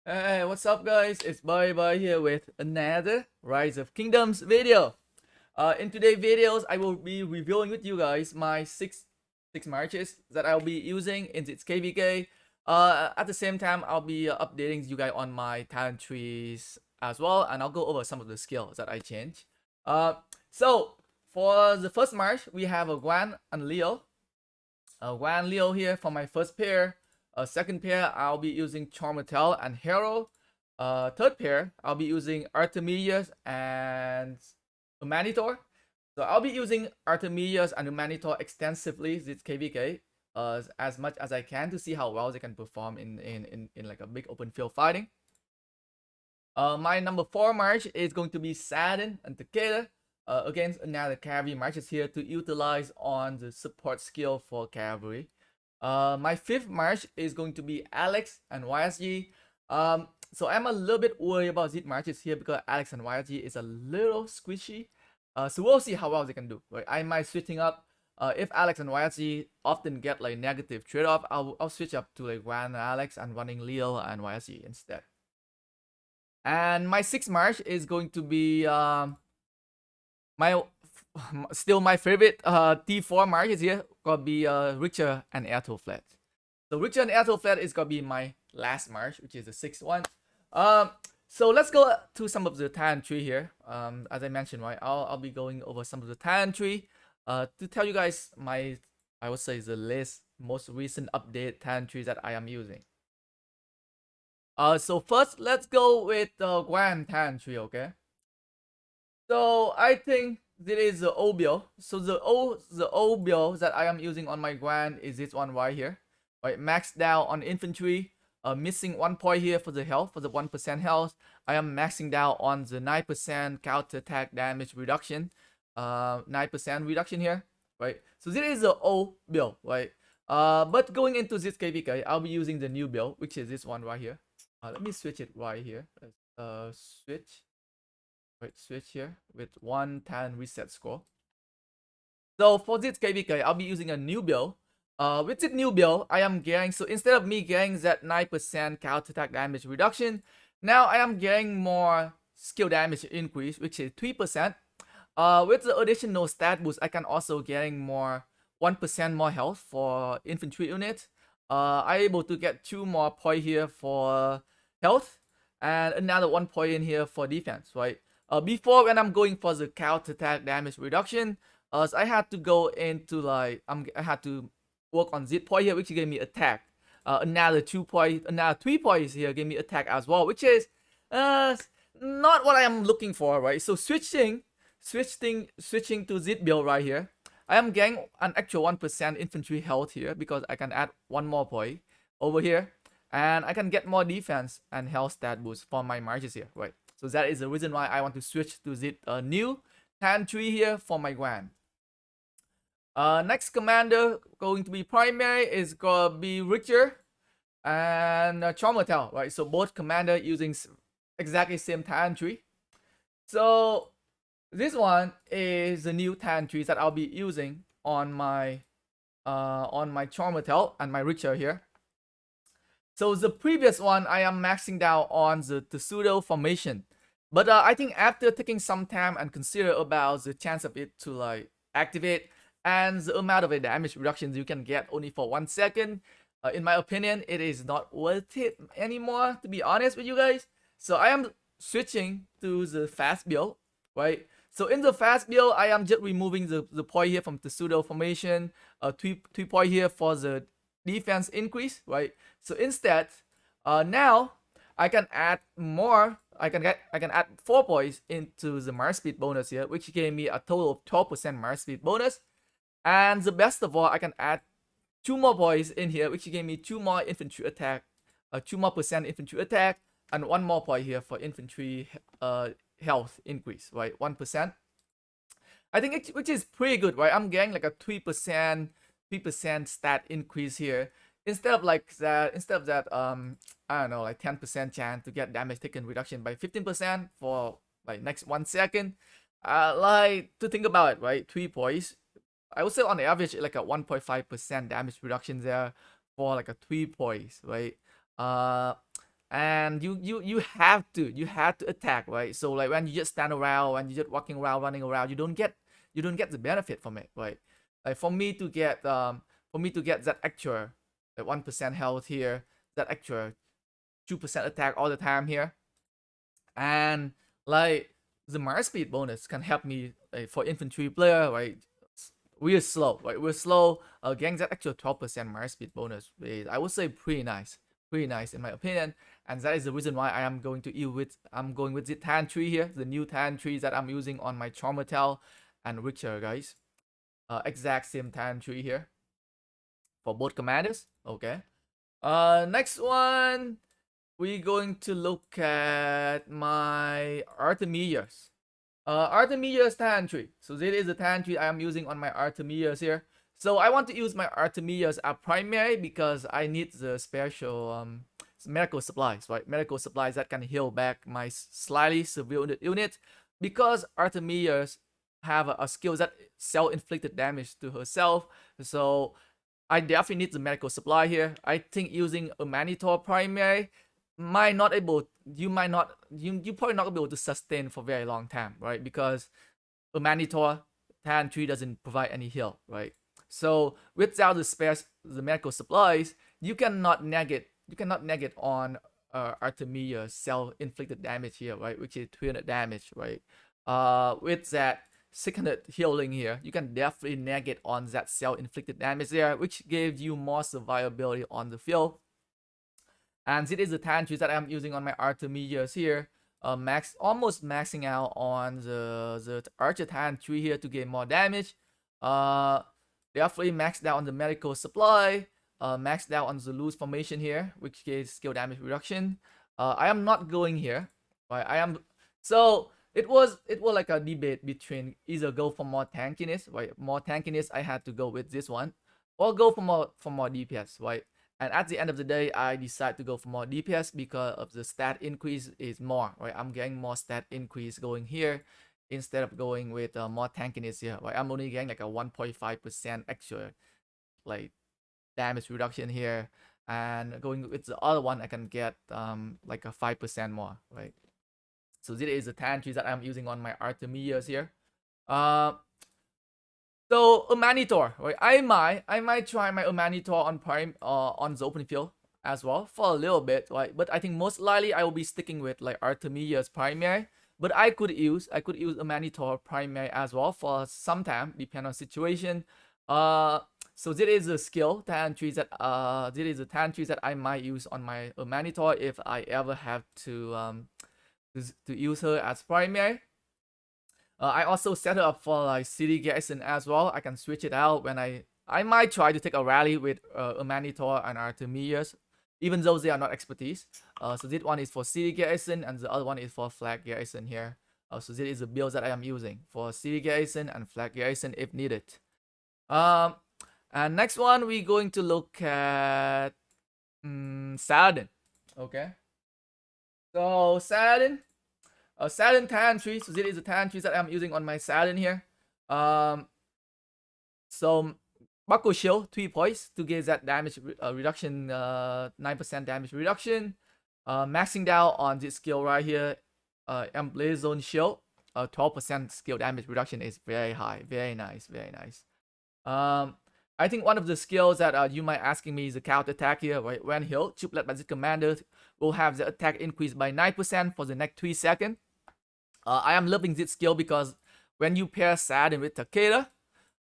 Hey, what's up guys? It's Bye here with another Rise of Kingdoms video. In today's videos, I will be reviewing with you guys my six marches that I'll be using in its KvK. At the same time, I'll be updating you guys on my talent trees as well, and I'll go over some of the skills that I changed. So for the first march, we have a Guan and Leo. Guan Leo here for my first pair. Second pair, I'll be using Charmatel and Hero. Third pair, I'll be using Artemisia and Amanitore. So I'll be using Artemisia and Amanitore extensively this KvK as much as I can to see how well they can perform in like a big open field fighting. My number 4 march is going to be Saladin and Takeda against another cavalry marches here to utilize on the support skill for cavalry. My 5th march is going to be Alex and YSG. So I'm a little bit worried about these marches here because Alex and YSG is a little squishy. So we'll see how well they can do. Right? I might switching up. If Alex and YSG often get like negative trade-off, I'll switch up to like Guan Alex and running Leo and YSG instead. And my 6th march is going to be my still my favorite T4 march is here gonna be Richter and Airtool Flat. So Richter and Airtool Flat is gonna be my last march, which is the 6th one. So let's go to some of the talent tree here. As I mentioned, right, I'll be going over some of the talent tree to tell you guys my, I would say, the most recent update talent trees that I am using. So first, let's go with the Guan Talent tree, okay? So I think this is the O build. So the O build that I am using on my Guan is this one right here. Right, maxed out on infantry. Missing 1 point here for the health, for the 1% health. I am maxing out on the 9% counter attack damage reduction. 9% reduction here. Right. So this is the O build, right? But going into this KvK, I'll be using the new build, which is this one right here. Let me switch it right here. Switch. Right, switch here with 1 talent reset score. So for this KvK, I'll be using a new build. With this new build, I am getting, so instead of me getting that 9% counter attack damage reduction, now I am getting more skill damage increase, which is 3%. With the additional stat boost, I can also getting more 1% more health for infantry unit. I'm able to get 2 more point here for health and another 1 point in here for defense, right? Before when I'm going for the counter attack damage reduction, so I had to go into like I had to work on this point here, which gave me attack. Another 2 point, another 3 points here gave me attack as well, which is not what I am looking for, right? So switching to this build right here, I am getting an actual 1% infantry health here because I can add 1 more point over here, and I can get more defense and health stat boost for my marches here, right? So that is the reason why I want to switch to this new talent tree here for my Guan. Next commander going to be primary is gonna be Richter and Charmatel, right? So both commander using exactly same talent tree. So this one is the new talent trees that I'll be using on my Charmatel and my Richter here. So the previous one, I am maxing out on the pseudo formation. But I think after taking some time and consider about the chance of it to like activate and the amount of damage reductions you can get only for 1 second, in my opinion, it is not worth it anymore, to be honest with you guys. So I am switching to the fast build, right? So in the fast build, I am just removing the point here from the pseudo formation, 3 point here for the defense increase, right? So instead, now I can add more. I can add 4 points into the march speed bonus here, which gave me a total of 12% march speed bonus. And the best of all, I can add 2 more points in here, which gave me 2 more infantry attack, 2 more percent infantry attack, and 1 more point here for infantry health increase, right? 1%. I think which is pretty good, right? I'm getting like a 3% stat increase here instead of that I don't know, like 10% chance to get damage taken reduction by 15% for like next 1 second. Like, to think about it, right? 3 points, I would say on the average like a 1.5% damage reduction there for like a 3 points, right? and you have to attack, right? So like when you just stand around and you just walking around, running around, you don't get the benefit from it, right? Like for me to get that extra, like 1% health here, that extra 2% attack all the time here, and like the march speed bonus can help me, like, for infantry player, right? We're slow, right? We're slow. Getting that extra 12% march speed bonus is, I would say, pretty nice in my opinion, and that is the reason why I'm going with the tan tree here, the new tan trees that I'm using on my Chromatel and Richter, guys. Exact same tan tree here for both commanders. Okay. Next one, we're going to look at my Artemisias. Artemisia's tan tree. So this is the tan tree I am using on my Artemisias here. So I want to use my Artemisias as primary because I need the special medical supplies, right? Medical supplies that can heal back my slightly severe unit, because Artemisias have a skill that self-inflicted damage to herself. So I definitely need the medical supply here. I think using a Amanitore primary might not able you might not you probably not be able to sustain for a very long time, right? Because a Amanitore tan tree doesn't provide any heal, right? So without the medical supplies, you cannot negate on Artemisia's self-inflicted damage here, right? Which is 300 damage, right? With that 600 healing here, you can definitely negate on that self-inflicted damage there, which gives you more survivability on the field. And it is the tan trees that I'm using on my Artemisias here. Almost maxing out on the Archer tan tree here to gain more damage. Definitely maxed out on the medical supply. Maxed out on the loose formation here, which gives skill damage reduction. I am not going here. Right, I am. So it was like a debate between either go for more tankiness, right? More tankiness, I had to go with this one, or go for more DPS, right? And at the end of the day, I decide to go for more DPS because of the stat increase is more, right? I'm getting more stat increase going here instead of going with more tankiness here, right? I'm only getting like a 1.5% extra, like, damage reduction here, and going with the other one, I can get like a 5% more, right? So this is the tan trees that I'm using on my Artemisias here. So Amanitore, right? I might try my Amanitore on prime on the open field as well for a little bit, right? But I think most likely I will be sticking with like Artemisia's primary. But I could use Amanitore primary as well for some time, depending on situation. So this is a skill tan trees that this is a tan trees that I might use on my Amanitore if I ever have to use her as primary. I also set it up for like city garrison as well. I can switch it out when I might try to take a rally with Amanitore and Artemias, even though they are not expertise. So this one is for city garrison and the other one is for flag garrison here. So this is the build that I am using for city garrison and flag garrison if needed. And next one we're going to look at Saladin. Okay. So Saladin. Saladin tan tree. So this is the tan trees that I'm using on my Saladin here. So buckle shield 3 points to get that damage reduction, 9% damage reduction. Maxing down on this skill right here, Emblazon shield, 12% skill damage reduction is very high, very nice, very nice. I think one of the skills that you might asking me is the counter attack here, right? When healed, troop led by the commander will have the attack increased by 9% for the next 3 seconds. I am loving this skill because when you pair Saladin with Takeda,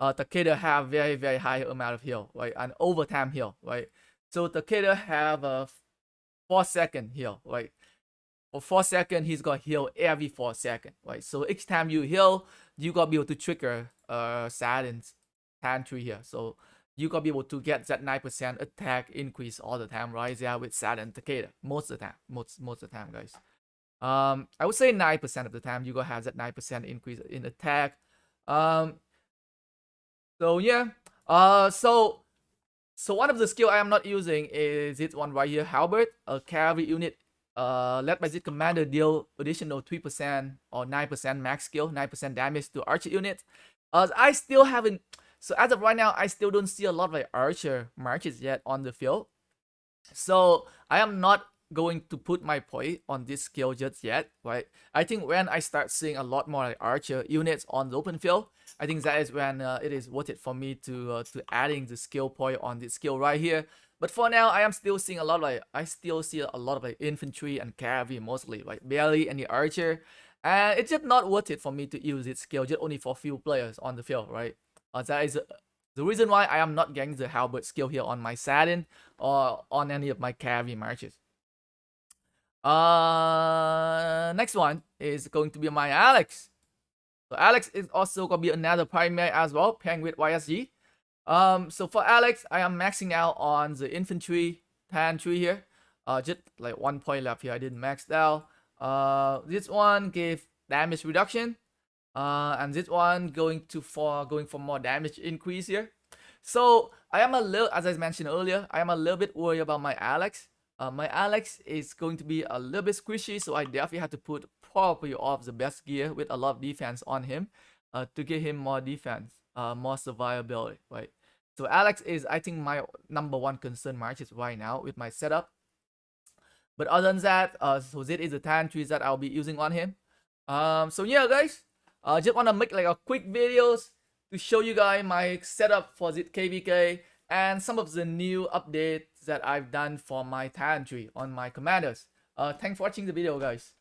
Takeda have very, very high amount of heal, right? And overtime heal, right? So Takeda have a 4-second heal, right? For 4 seconds, he's got heal every 4 seconds, right? So each time you heal, you gotta be able to trigger Saladin's tan tree here. So you gotta be able to get that 9% attack increase all the time, right? Yeah, with Saladin Takeda. Most of the time. Most of the time, guys. I would say 9% of the time you gonna have that 9% increase in attack. So yeah. So one of the skill I am not using is this one right here, Halberd, a cavalry unit. Led by this commander deal additional 3% or 9% max skill, 9% damage to archer unit. I still haven't. So as of right now, I still don't see a lot of like archer marches yet on the field. So I am not going to put my point on this skill just yet, right? I think when I start seeing a lot more like archer units on the open field, I think that is when it is worth it for me to adding the skill point on this skill right here. But for now, I am still seeing a lot of like infantry and cavalry mostly, like barely any archer, and it's just not worth it for me to use this skill just only for a few players on the field, right? That is the reason why I am not getting the halberd skill here on my Saladin or on any of my KvK marches. Next one is going to be my Alex. So Alex is also gonna be another primary as well, pairing with YSG. So for Alex, I am maxing out on the infantry talent tree here. Just like 1 point left here. I didn't max out. This one gave damage reduction. And this one going for more damage increase here. So I am a little, as I mentioned earlier, I am a little bit worried about my Alex. My Alex is going to be a little bit squishy, so I definitely have to put probably of the best gear with a lot of defense on him to give him more defense, more survivability, right? So Alex is, I think, my number one concern marches right now with my setup. But other than that, so this is the talent trees that I'll be using on him. So yeah, guys, just want to make like a quick videos to show you guys my setup for this KvK and some of the new updates that I've done for my talent tree on my commanders. Thanks for watching the video, guys.